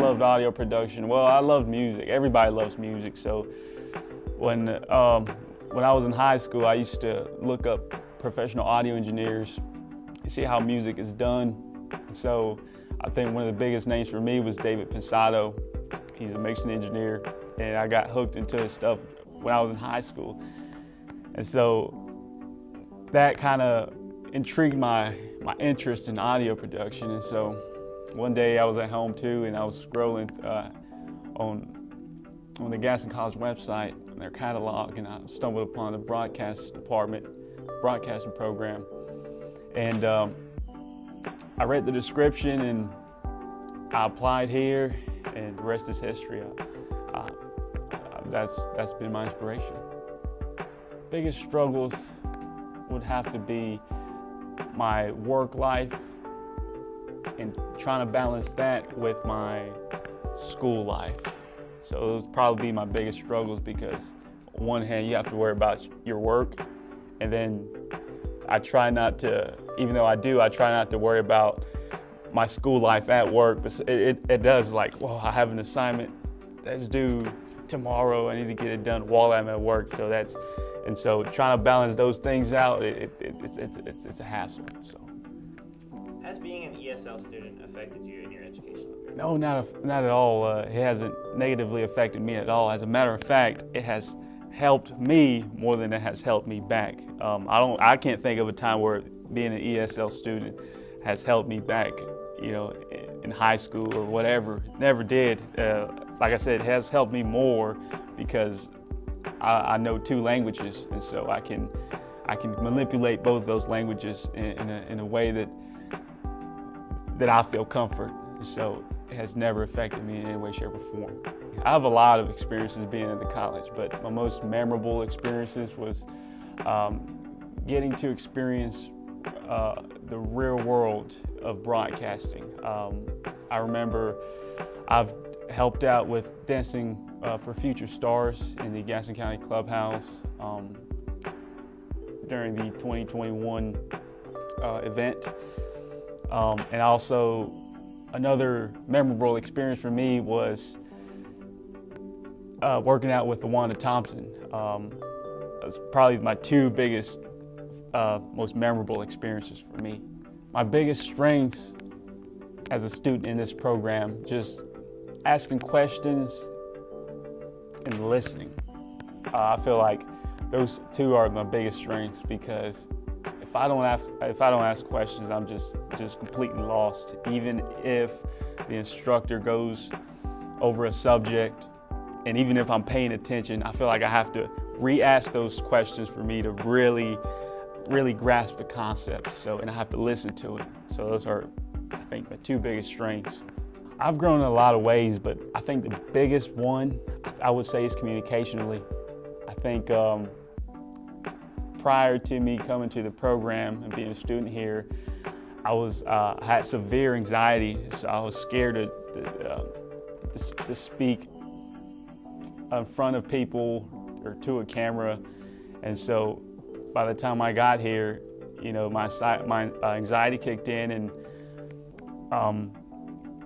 loved audio production. Well, I loved music. Everybody loves music. So when I was in high school, I used to look up professional audio engineers and see how music is done. So I think one of the biggest names for me was David Pensato. He's a mixing engineer, and I got hooked into his stuff when I was in high school. And so that kind of intrigued my interest in audio production. And so one day I was at home too, and I was scrolling on the Gaston College website, their catalog, and I stumbled upon the broadcast department, broadcasting program. And I read the description and I applied here, and the rest is history. That's been my inspiration. Biggest struggles would have to be my work life and trying to balance that with my school life. So those probably be my biggest struggles, because on one hand you have to worry about your work, and then I try not to, even though I do, I try not to worry about my school life at work, but it does, like, well, I have an assignment that's due tomorrow, I need to get it done while I'm at work. So and so trying to balance those things out, it's a hassle. So. Has being an ESL student affected you in your education? No, not at all. It hasn't negatively affected me at all. As a matter of fact, it has helped me more than it has helped me back. I can't think of a time where being an ESL student has held me back, you know, in high school or whatever. It never did. Like I said, it has helped me more because I know 2 languages, and so I can manipulate both of those languages in a way that I feel comfort. So it has never affected me in any way, shape, or form. I have a lot of experiences being at the college, but my most memorable experiences was getting to experience the real world of broadcasting. I remember I've helped out with dancing for Future Stars in the Gaston County Clubhouse during the 2021 event. And also another memorable experience for me was working out with Wanda Thompson. That's probably my 2 biggest, most memorable experiences for me. My biggest strengths as a student in this program, just asking questions and listening. I feel like those 2 are my biggest strengths, because if I don't ask questions, I'm just completely lost. Even if the instructor goes over a subject, and even if I'm paying attention, I feel like I have to re-ask those questions for me to really grasp the concept. And I have to listen to it. So those are, I think, my 2 biggest strengths. I've grown in a lot of ways, but I think the biggest one I would say is communicationally. I think prior to me coming to the program and being a student here, I had severe anxiety, so I was scared to speak in front of people or to a camera. And so by the time I got here, you know, my anxiety kicked in, and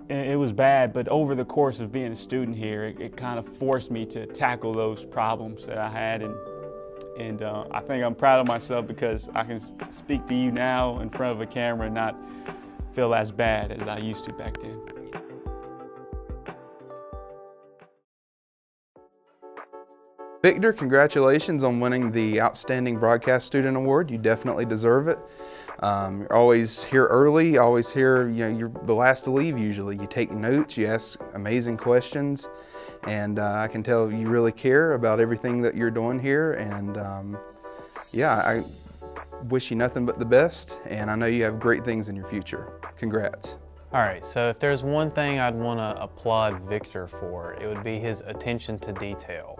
it was bad. But over the course of being a student here, it kind of forced me to tackle those problems that I had, and I think I'm proud of myself because I can speak to you now in front of a camera and not feel as bad as I used to back then. Victor, congratulations on winning the Outstanding Broadcast Student Award. You definitely deserve it. You're always here early, always here, you know, you're the last to leave usually. You take notes, you ask amazing questions, and I can tell you really care about everything that you're doing here. And yeah, I wish you nothing but the best, and I know you have great things in your future. Congrats. All right, so if there's one thing I'd want to applaud Victor for, it would be his attention to detail.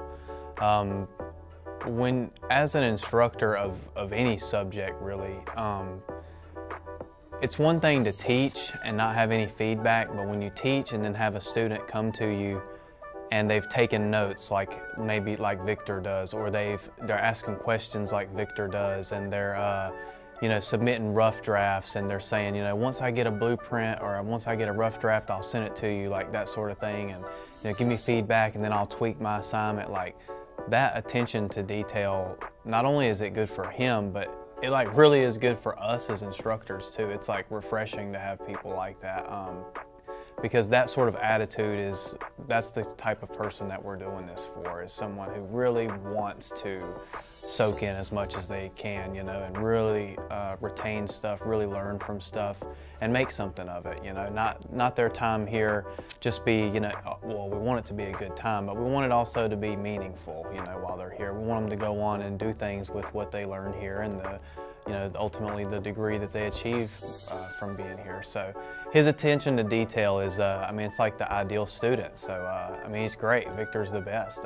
As an instructor of any subject really, it's one thing to teach and not have any feedback, but when you teach and then have a student come to you and they've taken notes maybe like Victor does, or they're asking questions like Victor does, and they're submitting rough drafts, and they're saying, once I get a blueprint or once I get a rough draft, I'll send it to you, like that sort of thing, and give me feedback, and then I'll tweak my assignment. Like that attention to detail, not only is it good for him, but it like really is good for us as instructors too. It's like refreshing to have people like that. Because that sort of attitude that's the type of person that we're doing this for, is someone who really wants to soak in as much as they can, and really retain stuff, really learn from stuff, and make something of it, not their time here just be, well, we want it to be a good time, but we want it also to be meaningful, while they're here. We want them to go on and do things with what they learn here and ultimately the degree that they achieve from being here. So his attention to detail is, it's like the ideal student. So, he's great. Victor's the best.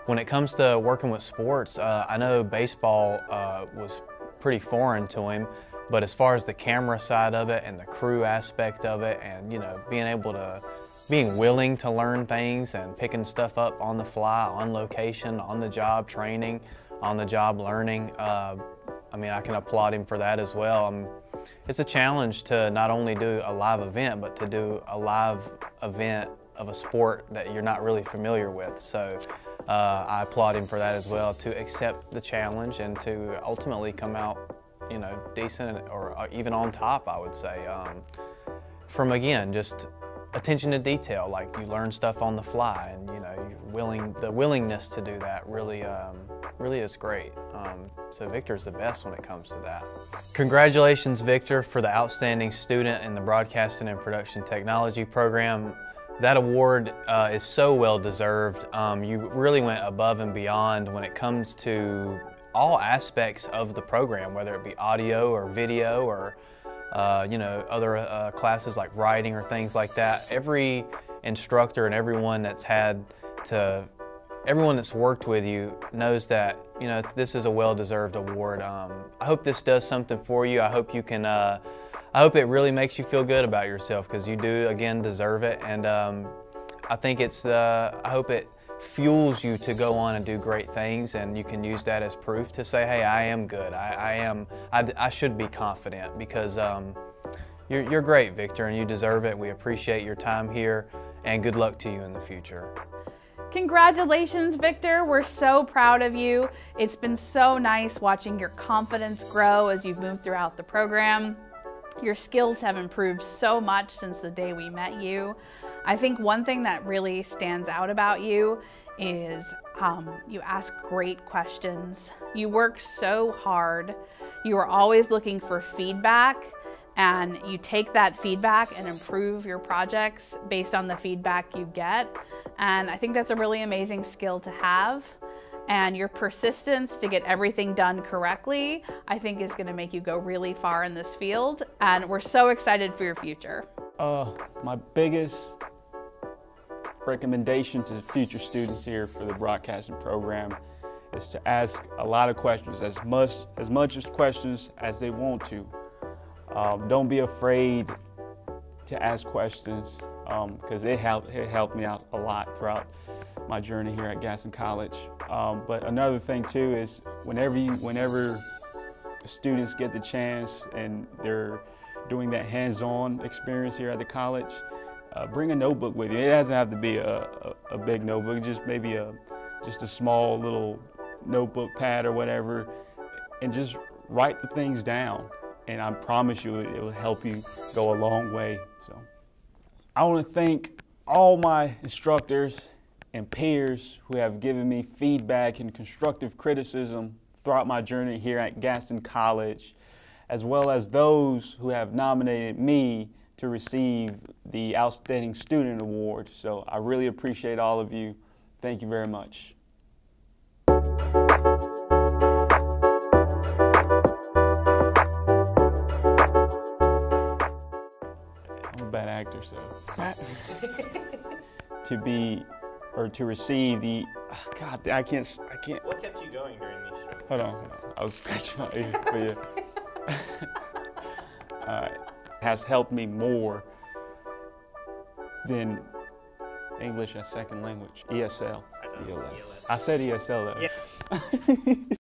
When it comes to working with sports, I know baseball was pretty foreign to him, but as far as the camera side of it and the crew aspect of it, and being willing to learn things and picking stuff up on the fly, on location, on the job training, on the job learning, I can applaud him for that as well. It's a challenge to not only do a live event, but to do a live event of a sport that you're not really familiar with. So I applaud him for that as well, to accept the challenge and to ultimately come out, decent or even on top, I would say. From, again, just attention to detail, like you learn stuff on the fly, and the willingness to do that really is great. So Victor's the best when it comes to that. Congratulations, Victor, for the outstanding student in the Broadcasting and Production Technology program. That award is so well deserved. You really went above and beyond when it comes to all aspects of the program, whether it be audio or video or other classes like writing or things like that. Every instructor and everyone that's worked with you knows that this is a well-deserved award. I hope this does something for you. I hope you can. I hope it really makes you feel good about yourself, because you do, again, deserve it. And I think I hope it fuels you to go on and do great things, and you can use that as proof to say, hey, I am good. I should be confident, because you're great, Victor, and you deserve it. We appreciate your time here, and good luck to you in the future. Congratulations, Victor. We're so proud of you. It's been so nice watching your confidence grow as you've moved throughout the program. Your skills have improved so much since the day we met you. I think one thing that really stands out about you is you ask great questions. You work so hard. You are always looking for feedback, and you take that feedback and improve your projects based on the feedback you get. And I think that's a really amazing skill to have. And your persistence to get everything done correctly, I think, is going to make you go really far in this field. And we're so excited for your future. My biggest recommendation to future students here for the broadcasting program is to ask a lot of questions, as much as questions as they want to. Don't be afraid to ask questions, because it helped me out a lot throughout my journey here at Gaston College. But another thing too is whenever students get the chance and they're doing that hands-on experience here at the college, bring a notebook with you. It doesn't have to be a big notebook, just maybe just a small little notebook pad or whatever, and just write the things down. And I promise you it will help you go a long way. So I want to thank all my instructors and peers who have given me feedback and constructive criticism throughout my journey here at Gaston College, as well as those who have nominated me to receive the Outstanding Student Award. So I really appreciate all of you. Thank you very much. I'm a bad actor, so to receive the, God, I can't. What kept you going during these struggles? Hold on. I was scratching my ear for you. Has helped me more than English as second language, ESL. ELS. I said ESL though. Yeah.